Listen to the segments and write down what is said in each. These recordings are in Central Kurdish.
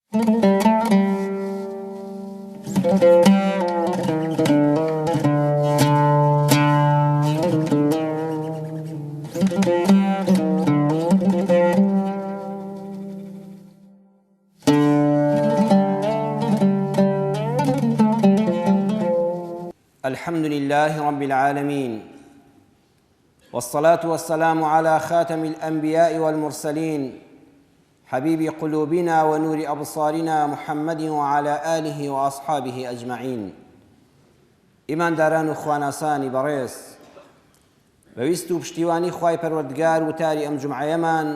الحمد لله رب العالمين، والصلاة والسلام على خاتم الأنبياء والمرسلين، حبيب قلوبنا ونور أبصارنا محمد وعلى آله وأصحابه أجمعين. إيمان داران خواناسانی بەڕێز، بەویست و پشتیوانی خوای پەروەردگار وتاری ئەم جومعەیەمان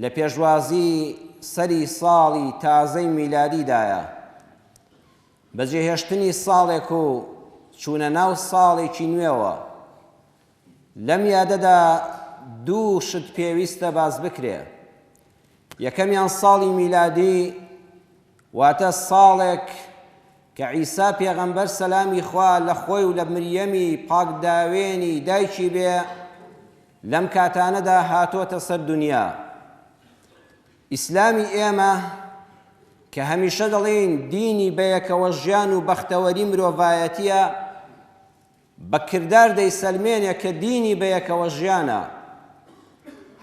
لە پێشوازی سەری ساڵی تازەی میلادیدایە، بەجێهێشتنی ساڵێک و چوونە ناو ساڵێکی نوێوە. لەم یادەدا دوو شت پێویستە باز بکرێ. یەکەمیان ساڵی میلادی، واتە ساڵێک کە عیسا پێغەمبەر سەلامی خوا لە خۆی و لە مریەمی پاکداوێنی دایکی بێ لەم کاتانەدا هاتۆتە سەر دنیا. ئیسلامی ئێمە کە هەمیشە دەڵێن دینی بەیەکەوە ژیان و بەختەوەری مرۆڤایەتیە، بەکردار دەیسەلمێنێ کە دینی بەیەکەوە ژیانە.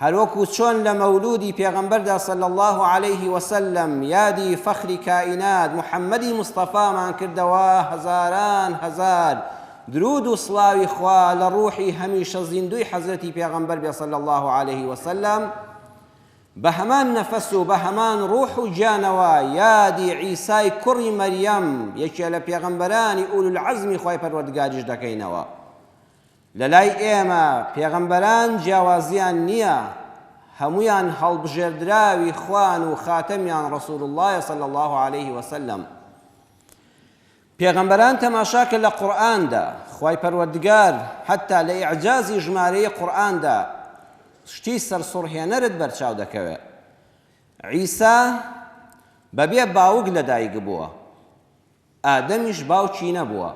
هەروەکو چۆن لە مەولودی پێغەمبەردا صلی الله عليه وسلم یادی فەخری کائینات محەممەدی مستەفامان کردەوە، هەزاران هەزار درود و سڵاوی خوا لە ڕوحی هەمیشە زیندوی حەزرەتی پێغەمبەر بێ صلی الله عليه وسلم، بە هەمان نەفەس و بە هەمان ڕوح و گیانەوە یادی عیسای کوڕی مەریەم، یەکێ لە پێغەمبەرانی ئولوالعەزمی خوای پەروەردگاریش دەکەینەوە. لە لای ئێمە پێغەمبەران جیاوازیان نییە، هەمویان هەڵبژێردراوی خوان و خاتەمیان ڕەسوول الله صلی الله عليه وسلم. پێغەمبەران تەماشاکە لە قورئاندا خوای پەروەردگار حتا لە ئیعجازی ژمارەی قورئاندا شتی سەرسوڕهێنەرت بەرچاو دەکەوێت. عیسا بەبێ باوک لەدایک بووە، ئادەمیش باوکی نەبووە.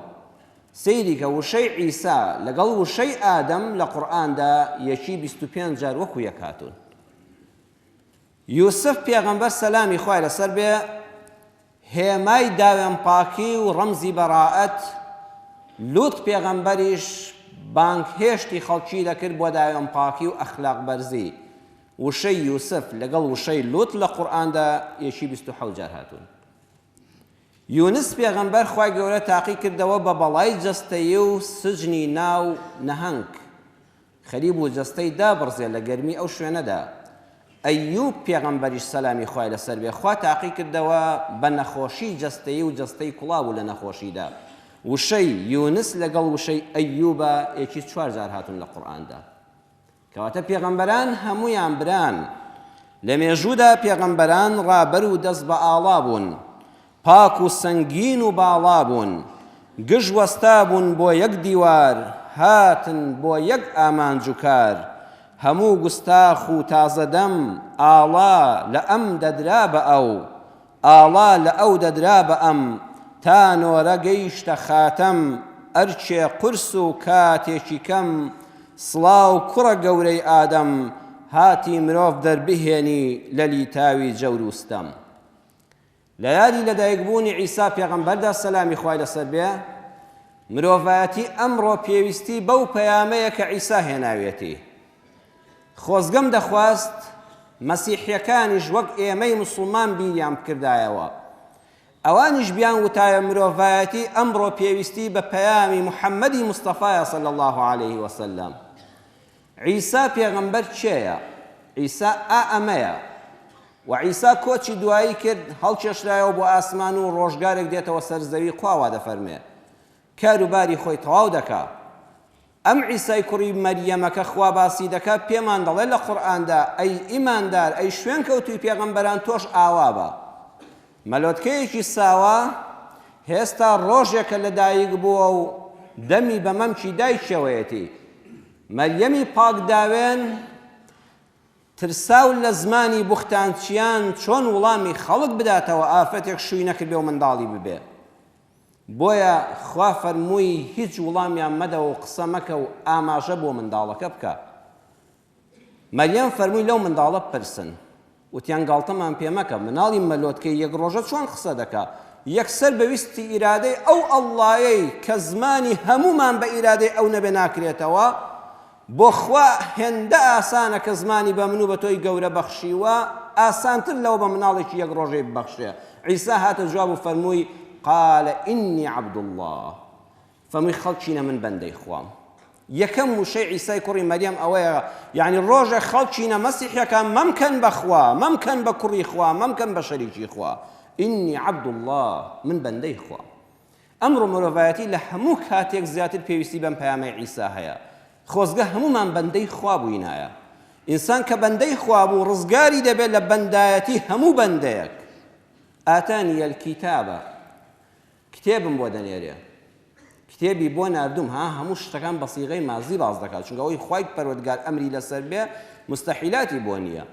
سەیری کە وشەی عیسا لەگەڵ وشەی ئادەم لە قورئاندا یەکی 25 جار وەکو یەک هاتوون. یوسف پێغەمبەر سەلامی خوای لەسەر بێ هێمای داوێن پاکی و ڕەمزی بەڕائەت، لووت پێغەمبەریش بانگ هێشتی خەڵکی دەکرد بۆ داوێن پاکی و ئەخلاق بەرزی. وشەی یوسف لەگەڵ وشەی لووت لە قورئاندا یەکی 27 جار هاتوون. یونس پێغەمبەر خوای گەورە تاقی کردەوە بە بەڵای جەستەیی و سجنی ناو نەهەنگ، خەریب و جەستەی دابڕزێ لە گەرمی ئەو شوێنەدا. ئەیوب پێغەمبەریش سەلامی خوای لەسەر بێ خوا تاقی کردەوە بە نەخۆشی جەستەیی و جەستەی کوڵاو لە نەخۆشیدا. وشەی یونس لەگەڵ وشەی ئەیوبە یەکی 4 جار هاتوون لە قورئاندا. کەواتە پێغەمبەران هەمویان بران. لە مێژوودا پێغەمبەران ڕابەر و دەست بە ئاڵا بوون، پاک و سەنگین و باڵا بوون، گژ وەستا بوون بۆ یەک دیوار، هاتن بۆ یەک ئامانج و کار. هەموو گوستاخ و تازەدەم ئاڵا لە ئەم دەدرا بە ئەو، ئاڵا لە ئەو دەدرا بە ئەم، تا نۆرە گەیشتە خاتەم، ئەرچێ قورس و کاتێکی کەم، سڵاو کوڕە گەورەی ئادەم، هاتی مرۆڤ دەربهێنی لە لیتاوی جەوروستەم. لە یادی لەدایکبوونی عیسا پێغەمبەردا سەلامی خوای لەسەر بێ، مرۆڤایەتی ئەمڕۆ پێویستی بەو پەیامەیە کە عیسا هێناوێتی. خۆزگەم دەخواست مەسیحیەکانیش وەک ئێمەی موسڵمان بیریان بکردایەوە، ئەوانیش بیان وتایە مرۆڤایەتی ئەمڕۆ پێویستی بە پەیامی محەممەدی مستەفایە صلی الله عليه وسلم. عیسا پێغەمبەر کێیە؟ عیسا ئەمەیە. و عیسا کۆچی دوایی کرد، هەڵکێشرایەوە بۆ ئاسمان و ڕۆژگارێک دێتەوە سەر زەوی. خوا دەفەرمێ کاروباری خۆی تەواو دەکا. ئەم عیسای کوڕی مەریەمەکە خوا باسی دەکا، پێمان دەڵێ لە قورئاندا ئەی ئیماندار، ئەی شوێن کەوتوی پێغەمبەران، تۆش ئاوا بە. مەلۆتکەیەکی ساوە هێستا ڕۆژێکە لەدایک بووە و دەمی بە مەمکی دایکەوەیەتی. مەریەمی پاکداوێن ترساو لە زمانی بوختانچیان چۆن وڵامی خەڵک بداتەوە ئافرەتێک شووی نەکردبێ و منداڵی ببێ. بۆیە خوا فەرمووی هیچ وڵامیان مەدە و قسە مەکە و ئاماژە بۆ منداڵەکە بکە. مەریەم فەرمووی لەو منداڵە بپرسن. وتیان گاڵتەمان پێ مەکە مناڵی مەلۆتکەی یەک ڕۆژە چۆن قسە دەکا یەکسەر بەویستی ئیرادەی ئەو ئەڵڵایەی کە زمانی هەمومان بە ئیرادەی ئەو نەبێ ناکرێتەوە بۆ خوا هێندە ئاسانە کە زمانی بە من و بە تۆی گەورە بەخشیوە ئاسانتر لەوە بە مناڵێکی یەک ڕۆژەی ببەخشێ عیسا هاتە جواب و فەرمووی قال إني عبد الله فەرمووی خەڵکینە من بەندەی خوام یەکەم وشەی عیسای کوڕی مەریەم ئەوەیە یعنی ڕۆژە خەڵکینە مەسیحیەکان مەمکەن بە خوا مەمکەن بە کوڕی خوا مەمکەن بە شەریکی خوا إني عبد الله من بەندەی خوا ئەمڕۆ مرۆڤایەتی لە هەموو کاتێک زیاتر پێویستی بەم پەیامەی عیسا هەیە خۆزگە هەمومان بەندەی خوا بووینایە ئینسان کە بەندەی خوا بوو ڕزگاری دەبێت لە بەندایەتی هەموو بەندەیەک ئاتانیە الکیتابە کتێبم بۆ دەنێرێ کتێبی بۆ ناردوم هەموو شتەکان بە سیغەی مازی باز دەکات چونکە ئەوەی خوای پەروەردگار ئەمری لەسەر بێ مستەحیلاتی بۆ نییە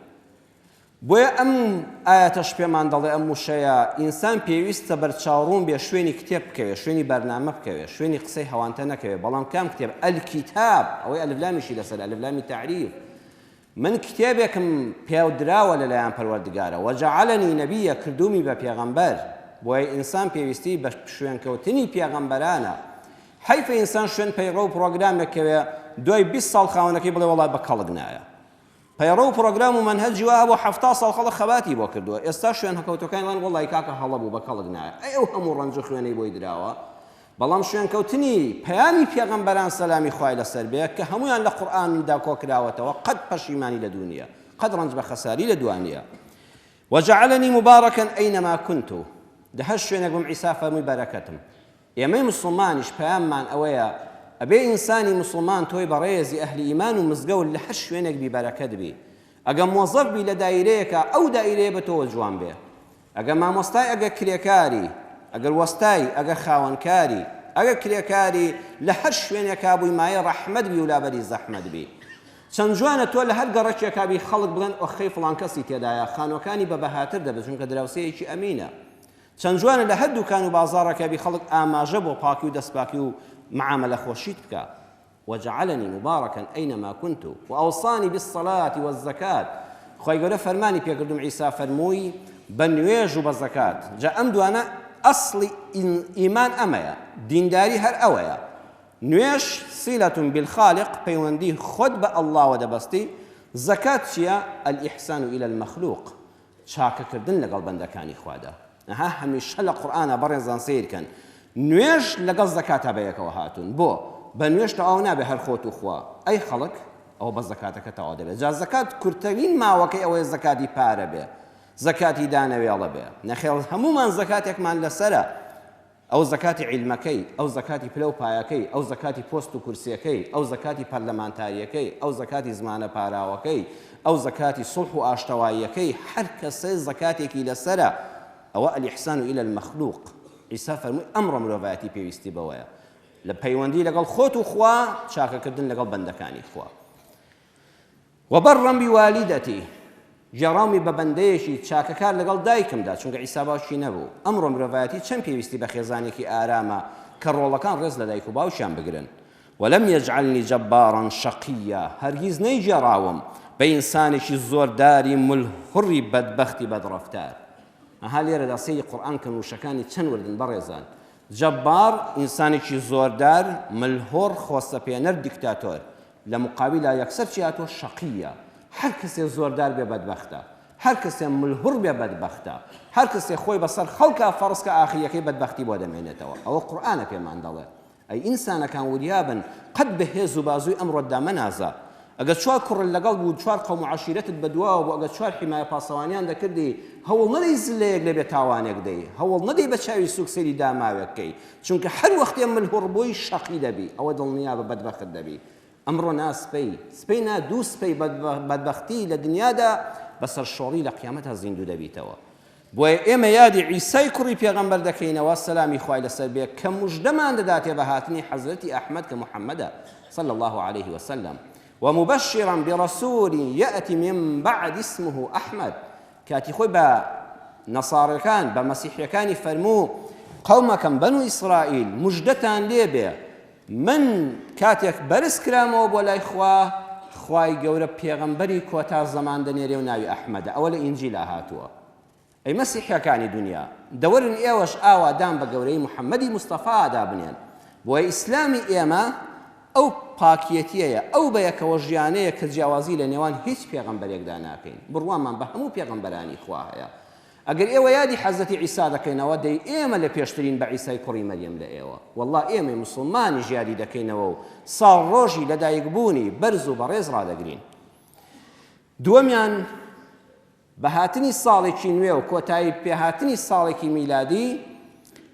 بۆیە ئەم ئاەتەش پێمان دەڵێ ئەم وشەیە ئینسان پێویستە بەرچاوڕوون بێ شوێنی کتێب بکەوێ شوێنی بەرنامە بکەوێ شوێنی قسەی هەوانتە نەکەوێ بەڵام کام کتێب ئەلکیتاب ئەوەی ئەلفلامیشی لەسەر ئەلفلامی تعریف من کتێبێکم پێودراوە لەلایەن پەروەردگارە وەجەعەلەنی نەبیە کردومی بە پێغەمبەر بۆیە ئینسان پێویستی بە شوێنکەوتنی پێغەمبەرانە حیفە ئینسان شوێن پەیڕۆ و پرۆگرامێکەوێ دوای 20 ساڵ خاوەنەکەی بڵێ وەڵای بە کەڵک نایە پەیڕۆ و پرۆگرام و مەنهەجی وا بۆ 70 ساڵ خەڵک خەباتی بۆ کردووە ئێستا شوێن هەکەوتەکانیان وەڵای کاکە هەڵە بوو بە کەڵک نایە ئەو هەموو ڕەنج و خوێنەی بۆی دراوە بەڵام شوێنکەوتنی پەیامی پێغەمبەران سەلامی خوای لەسەر بێ کە هەمویان لە قورئاندا کۆکراوەتەوە قەت پەشیمانی لە دوونیە قەت ڕەنج بە خەساری لە دوانیە وجعلني مباركا أينما كنت ده هەر شوێنێک بم عیسا فەرمووی بەرەکەتم ئێمەی مسلمانیش پەیاممان ئەوەیە ئەبێ ئینسانی مسلمان تۆی بەڕێزی ئەهلی ئیمان و مزگەوت لە هەر شوێنێک بی بەرەکەت بی ئەگەر مۆزەف بی لە دایرەیەکە ئەو دایرەیە بە تۆوە جوان بێ ئەگەر مامۆستای ئەگەر کرێکاری ئەگەر وەستای ئەگەر خاوەنکاری ئەگەر کرێکاری لە هەر شوێنێکا بووی مایە ڕەحمەت بی و لابەری زەحمەت بی چەند جوانە تۆ لە هەر گەڕەکێکا بی خەڵک بڵێن ئۆخەی فڵان کەسی تێدایە خانوەکانی بە بەهاتر دەبێت چونکە دراوسەیەکی ئەمینە چەند جوانە لە هەر دوکان و بازاڕێکا بی خەڵک ئاماژە بۆ پاکی و دەستپاکی و معاملە خۆشیت بکە وجعلني مباركا أينما كنت وأوصاني بالصلاة والزكاة خوای گەورە فەرمانی پێکردوم عیسا فەرمووی بە نوێژ و بە زەکات جا ئەم دوانە ئەسڵی ئیمان ئەمەیە دینداری هەر ئەوەیە نوێژ سیلەتون بالخالق پەیوەندی خۆت بە ئەڵڵاوە دەبەستی زەکات چییە الئیحسان إلى المەخلوق چاکەکردن لەگەڵ بەندەکانی خوادا هەمیشە لە قورئانە بەڕێزان سیرکەن نوێژ لەگەڵ زەکاتە بەیەکەوە هاتوون بۆ بە نوێژ ئەو نابێ هەر خۆت و خوا ئەی خەڵک ئەو بە زەکاتەکە تەواو دەبێت جا زەکات کورتترین ماوەکەی ئەوەیە زەکاتی پارە بێ زەکاتی دانەوێڵە بێ نەخێڵ هەمومان زەکاتێکمان لەسەرە ئەو زەکاتی عیلمەکەی ئەو زەکاتی پلە و پایەکەی ئەو زەکاتی پۆست و کورسیەکەی ئەو زەکاتی پەرلەمانتاریەکەی ئەو زەکاتی زمانە پاراوەکەی ئەو زەکاتی سوڵح و ئاشتەواییەکەی هەر کەسێ زەکاتێکی لەسەرە ئەوە الئیحسان إلى المەخلوق عیسا فەرمووی ئەمڕۆ مرۆڤایەتی پێویستی بەوەیە لە پەیوەندی لەگەڵ خۆت و خوا چاکەکردن لەگەڵ بەندەکانی خوا وبەڕا بوالدەتی جێڕاومی بە بەندەیەکی چاکەکار لەگەڵ دایکمدا چونکە عیسا باوکی نەبوو ئەمڕۆ مرۆڤایەتی چەند پێویستی بە خێزانێکی ئارامە کە ڕۆڵەکان ڕێز لە دایک و باوکیان بگرن ولم يجعلني جبارا شقيا هەرگیز نەیجێڕاوم بە ئینسانێکی زۆرداری ملهوڕی بەدبەختی بەدڕەفتار ئەها لێرەدا سەیری قورئان کە وشەکانی چەند وردن بەڕێزان جەبار ئینسانێکی زۆردار ملهۆڕ خۆستەپێنەر دیکتاتۆر لە مقابلە یەکسەر چی هاتووە شەقیە هەر کەسێ زۆردار بێ بەدبەختە هەر کەسێ ملهوڕ بێ بەدبەختە هەر کەسێ خۆی بەسەر خەڵکە فەرزکە ئاخریەکەی بەدبەختی بۆ دەمێنێتەوە ئەوە قورئانە پێمان دەڵێ ئەی ئینسانەکان وریابن قەت بەهێز و بازووی ئەمڕۆدا مەنازە ئەگەر چوار کوڕ لەگەڵ بوو چوار قەوم و عەشیرەتت بەدواوە بوو ئەگەر چوار حیمایە پاسەوانیان دەکردی هەوڵ نەدەی زلەیەک لەبێ تاوانێک دەی هەوڵ نەدەی بە چاوی سوکسەری داماوێکەکەی چونکە هەر وەختێ ملهوڕ بووی شەقی دەبی ئەوە دڵنیا بە بەدبەخت دەبی ئەمڕۆ ناسپەی سپەی نا دوو سپەی بەدبەختی لە دنیادا بەسەر شۆڕی لە قیامەتە زیندوو دەبیتەوە بۆیە ئێمە یادی عیسای کوڕی پێغەمبەر دەکەینەوە سەلامی خوای لەسەر بێ کە موژدەمان دەداتێ بە هاتنی حەزرەتی ئەحمەد کە محەممەدە صلى الله عليه وسلم ومبشرا برسول يأتي من بعد اسمه أحمد كاتي خوي با نصارى كان بمسيحي كان فرمو قومكم بنو إسرائيل مجدتان ليبه من كاتيك برس كرامو بولا إخوة خوای گەورە پێغەمبەری کۆتا زەمان دەنێرێ و ناوی ئەحمەدە ئەوە لە ئینجیلا هاتووە ئەی مەسیحیەکانی دنیا دەوەرن ئێوەش ئاوادان بە گەورەی محەممەدی مستەفادا بنێن بۆی ئیسلامی ئێمە ئەو پاکیەتیەیە ئەو بەیەکەوە ژیانەیە کە جیاوازی لە نێوان هیچ پێغەمبەرێکدا ناکەین بڕوامان بە هەموو پێغەمبەرانی خوا هەیە ئەگەر ئێوە یادی حەزەتی عیسا دەکەینەوە دەی ئێمە لە پێشترین بە عیسای کوڕی مەریەم لە ئێوە والله ئێمە موسڵمانی ژیاری دەکەینەوە و ساڵ ڕۆژی لەدایکبوونی بەرز و بەڕێز ڕادەگرین دووەمیان بەهاتنی ساڵێکی نوێ و کۆتایی پێهاتنی ساڵێکی میلادی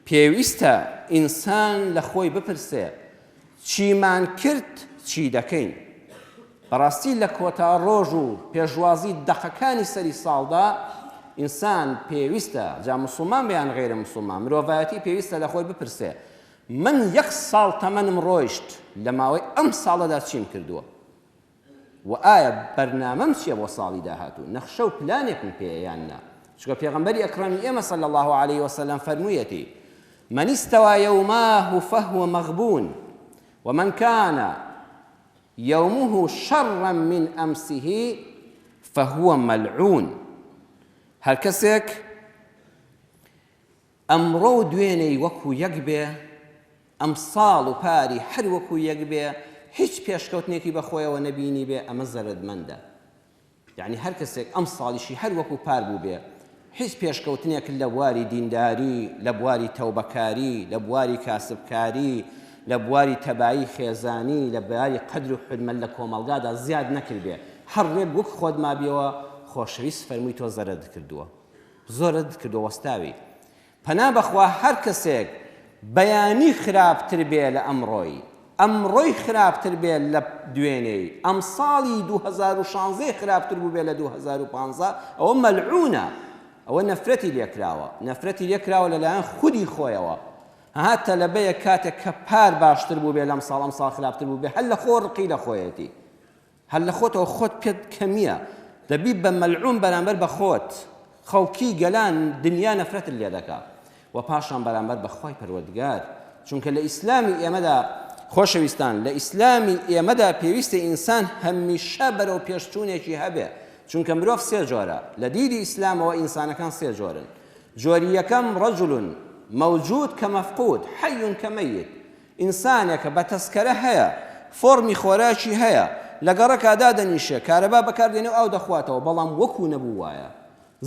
پێویستە ئینسان لە خۆی بپرسێ چیمان کرد چی دەکەین بەڕاستی لە کۆتا ڕۆژ و پێشوازی دەقەکانی سەری ساڵدا ئینسان پێویستە جا موسڵمان بیان غێرە موسڵمان مرۆڤایەتی پێویستە لە خۆی بپرسێ من یەک ساڵ تەمەنم ڕۆیشت لە ماوەی ئەم ساڵەدا چیم کردووە و ئایا بەرنامەم چییە بۆ ساڵی داهاتوو نەخشە و پلانێکم پێیە یان نا چونکە پێغەمبەری ئەکرەمی ئێمە صلی الله عليه وسلم فەرموویەتی من استوى يوماه فهو مغبون ومن كان يومه شرا من أمسه فهو ملعون هەر کەسێک ئەمڕۆ و دوێنەی وەکو یەک بێ ئەم ساڵ و پاری هەر وەکو یەک بێ هیچ پێشکەوتنێکی بەخۆیەوە نەبینی بێ ئەمە زەرەدمەندە یعنی هەر کەسێک ئەم ساڵیشی هەر وەکو پار بوو بێ هیچ پێشکەوتنێک لە بواری دینداری لە بواری تەوبەکاری لە بواری کاسبکاری لە بواری تەبایی خێزانی لە بواری قەدر و حرمەت لە کۆمەڵگادا زیاد نەکرد بێ هەر ڕێک وەک خۆت مابیەوە خۆشەویست فەرمووی تۆ زەرد کردووە زۆرت کردووە وەستاوی پەنا بەخوا هەر کەسێک بەیانی خراپتر بێ لە ئەمڕۆی خراپتر بێ لە دوێنەی ئەم ساڵی 2016 خراپتر بوو بێ لە 2015 ئەوە مەلعونە ئەوە نەفرەتی لێکراوە نەفرەتی لێکراوە لەلایەن خودی خۆیەوە هاتە لە بەیە کاتێک کە پار باشتر بوو بێ لەم ساڵ ئەم ساڵ خراپتر بوو بێ هەر لە خۆ ڕقی لە خۆیەتی هەر لە خۆتەوە خۆت پێت کەمیە دەبی بە مەلعون بەرامبەر بە خۆت خەڵکی گەلان دنیا نەفرەتت لێ دەکات و پاشان بەرامبەر بە خوای پەروەردگار چونکە لە ئیسلامی ئێمەدا خۆشەویستان لە ئیسلامی ئێمەدا پێویستە ئینسان هەمیشە بەرەو پێشچوونێکی هەبێ چونکە مرۆڤ سێ جۆرە لە دیری ئیسلامەوە ئینسانەکان سێ جۆرن جۆری یەکەم ڕەجوڵ موجود کە مەفقود حەی کە مەیت ئینسانێکە بە تەسکەرە هەیە فۆرمی خۆراکی هەیە لە گەڕەکادا دەنیشێ کارەبا بەکاردێنێ و ئاو دەخواتەوە بەڵام وەکو نەبوو وایە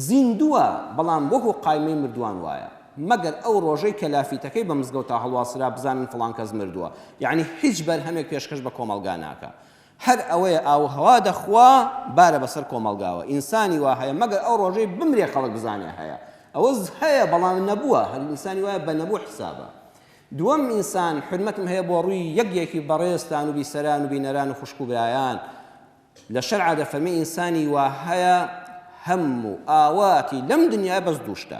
زیندووە بەڵام وەکو قایمەی مردووان وایە مەگەر ئەو ڕۆژەی کە لافیتەکەی بە مزگەوتا هەڵواسرا بزانن فڵان کەس مردووە یعنی هیچ بەرهەمێک پێشکەش بە کۆمەڵگا ناکە هەر ئەوەیە ئاوهەوا دەخوا بارە بەسەر کۆمەڵگاوە ئینسانی وا هەیە مەگەر ئەو ڕۆژەی بمرێ خەڵک بزانێ هەیە ئەوە هەیە بەڵام نەبووە هەر ئینسانی وایە بە نەبوو حسابە دووەم ئینسان حرمەتم هەیە بۆ ڕووی یەکێکی بەڕێستان و بیسەران و بینەران و خوشک و برایان لە شەرعا دەفەرمێ ئینسانی وا هەیە هەموو ئاواتی لەم دنیا بەس دووشتە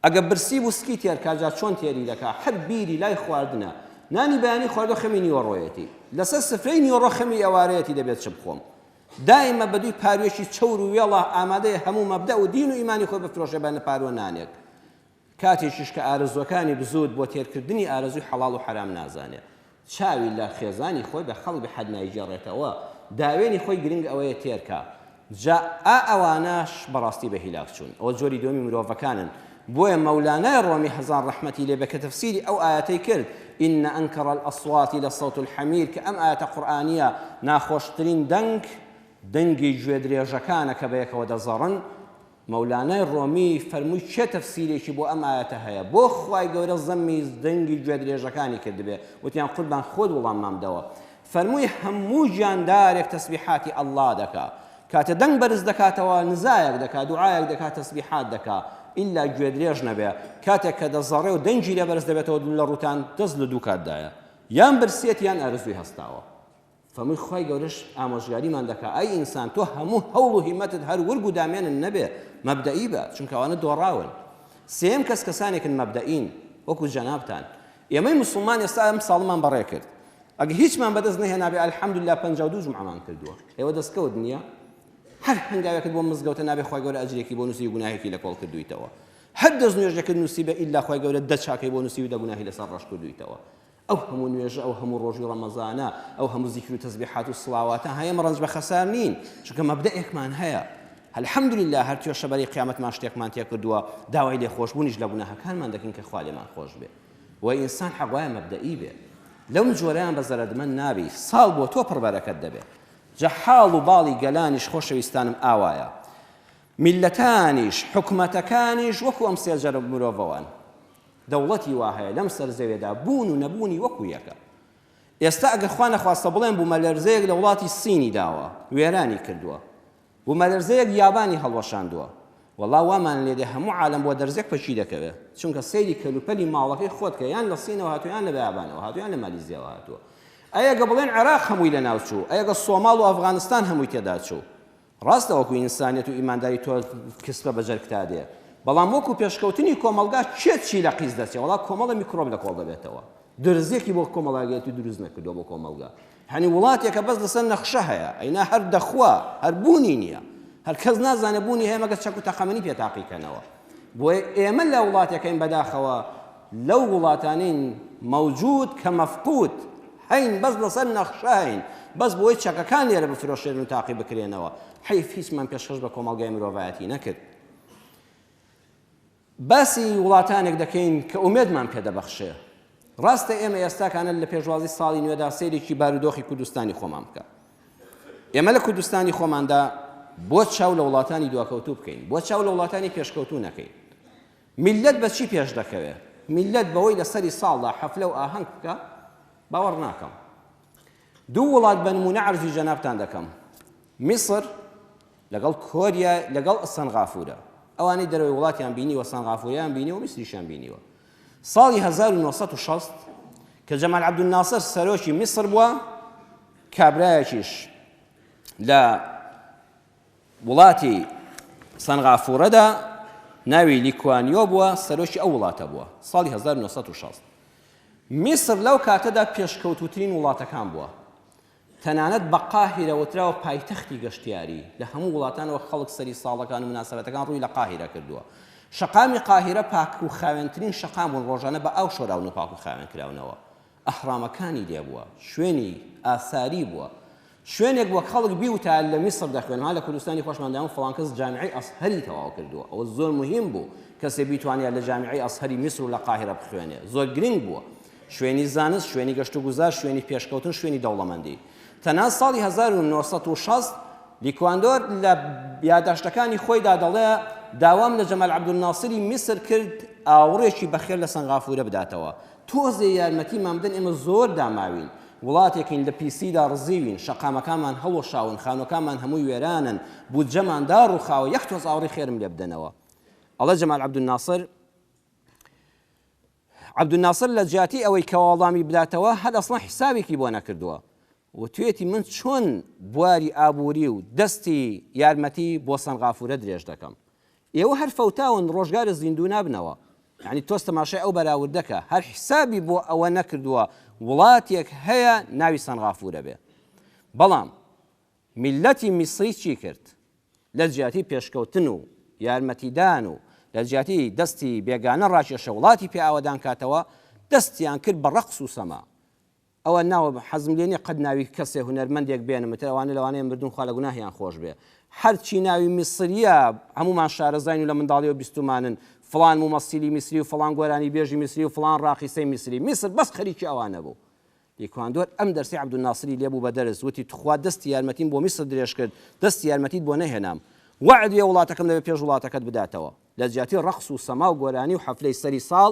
ئەگە برسی وسکی تێرکاجا چۆن تێری دەکا هەر بیری لای خواردنە نانی بەیانی خواردۆ خەمی نیوەڕۆیەتی لەسەر سفرەی نیوەڕۆ خەمی ئێوارەیەتی دەبێت چ بخۆم دائما بەدووی پاروێکی چەور و وێڵە ئامادەیە هەموو مەبدە و دین و ئیمانی خۆی بفرۆشێ بە نەپارۆ نانێک کاتێکیش کە ئارزوەکانی بزود بۆ تێرکردنی ئارزوی حەڵاڵ و حرام نازانێت چاوی لە خێزانی خۆی بە خەڵک بە حەد نایگەڕێتەوە داوێنی خۆی گرنگ ئەوەیە تێرکا جا ئەوانەش بەڕاستی بە هیلاک چوون ئەوە جۆری دومی مرۆڤەکانن بۆیە مەولانای ڕۆمی هەزار ڕەحمەتی لێ بە کە تەفسیری ئەو ئاەتەی کرد إن أنكر الأصوات لصوت الحمير كأم آية قرآنية ناخوشترين دنگی گوێ درێژەکانە کە بەیەکەوە دەزەڕن مەولانای ڕۆمی فەرمووی چه تەفسیرێکی بۆ ئەم ئاەتە هەیە بۆ خوای گەورە زەممی دەنگی گوێ درێژەکانی کردبێ وتیان قوربان خۆت وەڵام مامدەوە فەرمووی هەموو گیاندارێک تەسبیحاتی ئەڵڵا دەکا کاتە دەنگ بەرز دەکاتەوە نزایەک دەکات دوعایەک دەکات تەسبیحات دەکات ئیلا گوێ درێژ نەبێ کاتێک کە دەزەڕێ و دەنگی لە بەرز دەبێتەوە لە ڕوتان دەست لە دوو کاتدایە یان برسێت یان ئارزووی هەستاوە فەرمووی خوای گەورەش ئامۆژگاریمان دەکات ئەی ئینسان تۆ هەموو هەوڵ و هیمەتت هەر ورگ و دامێنن نەبێ مەبدەئی بە چونکە ئەوانە دۆڕاون سێم کەسانێکن مەبدەئین وەکو جەنابتان ئێمەی موسڵمان ئێستا ئەم ساڵمان بەڕێ کرد ئەگە هیچمان بەدەست نەهێنا بێ ئەلحەمدوللا 52 جومعەمان کردووە ئێوە دەستکەوت نییە هەر هەنگاوێکت بۆ مزگەوتە نابێ خوای گەورە ئەجرێکی بۆ نووسی گوناهێکی لە کۆڵ کردویتەوە هەر دەست نوێژەکەت نووسی بە ئیلا خوای گەورە دە چاکەی بۆ نووسی و دە گوناهی لەسەر ڕەش کردویتەوە ئەو هەموو نوێژە ئەو هەموو ڕۆژی ڕەمەزانە ئەو هەموو زیکر و تەسبیحات و سڵاواتە هەیە ڕەنج بە خەسار نین چونکە مەبدەئێکمان هەیە الحەمدولله هەر توێشە بەری قیامەتمان شتێکمان تێ کردووە داوای لێخۆشبوونیش لە گوناهەکانمان دەکەین کە خوا لێمان خۆش بێ و ئینسان حەقوایە مەبدەئی بێ لەو جۆرەیان بە زەرەدمەند نابی ساڵ بۆ تۆ پڕبەرەکەت دەبێت جەحاڵ و باڵی گەلانیش خۆشەویستانم ئاوایە میلەتانیش حکومەتەکانیش وەکو ئەم سێجەرە مرۆڤەوان دەوڵەتی وا هەیە لەم سەرزەوێدا بوون و نەبوونی وەکو یەکە ئێستا ئەگەر خوا نەخواستە بڵێن بوومەلەرزەیەک لە وڵاتی سینی داوە وێرانی کردووە بوومەلەرزەیەک یابانی هەڵوەشاندووە وەڵا وامان لێدێ هەموو عالەم بۆ دەرزێک پەچی دەکەوێت چونکە سەیری کەلوپەلی ماڵەکەی خۆت کە یان لە سینەوە هاتووە یان لە بیابانەوە هاتووە یان لە مالیزیاوە هاتووە ئەگە بڵێن عێراق هەمووی لە ناو چوو ئەگە سۆماڵ و ئەفغانستان هەمووی تێدا چوو ڕاستە وەکو ئینسانیەت و ئیمانداری تۆ کسبە بەجەرگتا دێ بەڵام وەکو پێشکەوتنی کۆمەلگا چی لە قیز دەچێت وڵا کۆمەڵە میکرۆب لە کۆڵ دەبێتەوە درزێکی بۆ کۆمەڵاگەتی دروست نەکردووە بۆ کۆمەلگا هەنی وڵاتێکە بەس لەسەر نەخشە هەیە ئەینا هەر دەخوا هەر بوونی نییە هەر کەس نازانێ بوونی هەیە مەگە چەک و تەقەمەنی پێتاقیکەنەوە بۆیە ئێمە لە وڵاتەکەین بەداخەوە لەو وڵاتانین مەوجود کە مەفقود هەین بەس لەسەر نەخشە هەین بەس بۆی چەکەکان لێرە بفرۆشێن و تاقی بکرێنەوە حیف هیچمان پێشکەش بە کۆمەڵگای مرۆڤایەتی نەکرد باسی وڵاتانێک دەکەین کە ئومێدمان پێدەبەخشێ ڕاستە ئێمە ئێستاکانە لە پێشوازی ساڵی نوێدا سەیرێکی بارودۆخی کوردستانی خۆمان بکە ئێمە لە کوردستانی خۆماندا بۆ چاو لە وڵاتانی دواکەوتوو بکەین بۆ چاو لە وڵاتانی پێشکەوتوو نەکەین میلەت بە چی پێش دەکەوێت میلەت بەوەی لە سەری ساڵدا حەفلە و ئاهەنگ بکە باوەڕ ناکەم دوو وڵات بە نمونە عەرزی جەنابتان دەکەم میسر لەگەڵ کۆریا لەگەڵ سەنغافورە ئەوانەی دەرەوەی وڵاتیان بینیوە سەنغافوریان بینیوە میسریشیان بینیوە ساڵی 1960 کە جەمال عەبدولناسر سەرۆکی میسر بووە کابرایەکیش لە وڵاتی سەنغافورەدا ناوی لیکوانیۆ بووە سەرۆکی ئەو وڵاتە بووە ساڵی 1960 میسر لەو کاتەدا پێشکەوتوترین وڵاتەکان بووە تەنانەت بە قاهیرە وتراوە پایتەختی گەشتیاری لە هەموو وڵاتانەوە خەڵک سەری ساڵەکان و مناسەبەتەکان ڕووی لە قاهیرە کردووە شەقامی قاهیرە پاک و خاوێنترین شەقام بوون ڕۆژانە بە ئاو شۆراون و پاک و خاوێن کراونەوە ئەحرامەکانی لێ بووە شوێنی ئاساری بووە شوێنێک وەک خەڵک بیوتە لە میسر دەخوێنەوە لە کوردستانی خۆشمانداوە فڵان کەس جامیعەی ئەزهەری تەواو کردووە ئەوە زۆر مهم بوو کەسێ بیتوانێت لە جامیعەی ئەزهەری میسر و لە قاهیرە بخوێنێ زۆر گرنگ بووە شوێنی زانست شوێنی گەشت و گوزار شوێنی پێشکەوتن شوێنی دەوڵەمەندی تەنها ساڵی 1960 لیکواندۆر لە یادداشتەکانی خۆیدا دەڵێ داوام لە جەمال عەبدولناسری میسر کرد ئاوڕێکی بەخێر لە سەنغافورە بداتەوە تۆزێ یارمەتیمان بدەن ئێمە زۆر داماوین وڵاتێکین لە پیسیدا ڕزیوین شەقامەکانمان هەڵوەشاون خانوەکانمان هەمووی وێرانن بودجەمان داڕوخاوە یەک تۆز ئاوڕێی خێرم لێ بدەنەوە ئەڵێ جەمال عەبدولناسر لە جیاتی ئەوەی کە وەڵامی بداتەوە هەر ئەسڵا حیسابێکی بۆ نەکردووە و توێتی من چۆن بواری ئابووری و دەستی یارمەتی بۆ سەنغافورە درێژ دەکەم ئێوە هەر فەوتاون ڕۆژگارە زیندوو نابنەوە یعنی تۆز تەماشای ئەو بەراوردەکە هەر حیسابی بۆ ئەوە نەکردووە وڵاتێک هەیە ناوی سەنغافورە بێ بەڵام میلەتی میسری چی کرد لە جیاتی پێشکەوتن و یارمەتیدان و لە جیاتی دەستی بێگانە ڕاکێشە وڵاتی پێ ئاوەدان کاتەوە دەستیان کرد بە ڕەقس و سەما ئەوە ناوە حەزم لێ نییە قەت ناوی کەسێ هونەرمەندێک بێنمتر ئەوانە لەوانەیە مردون خوا لە گوناهیان خۆش بێ هەرچی ناوی میسریە هەمومان شارەزاین و لە منداڵی و بیستمانن فڵان مومەسیلی میسری و فڵان گۆرانی بێژی میسری و فڵان ڕاقیسەی میسری میسر بەس خەریکی ئەوانە بوو لیکواندۆر ئەم دەرسی عەبدولناسری لێبوو بە دەرز وتی تخوا دەستی یارمەتیم بۆ میسر درێژ کرد دەستی یارمەتیت بۆ نەهێنام وعدیە وڵاتەکەم دەبێت پێش وڵاتەکەت بداتەوە لە جیاتی ڕەقس و سەما و گۆرانی و حەفلەی سەری ساڵ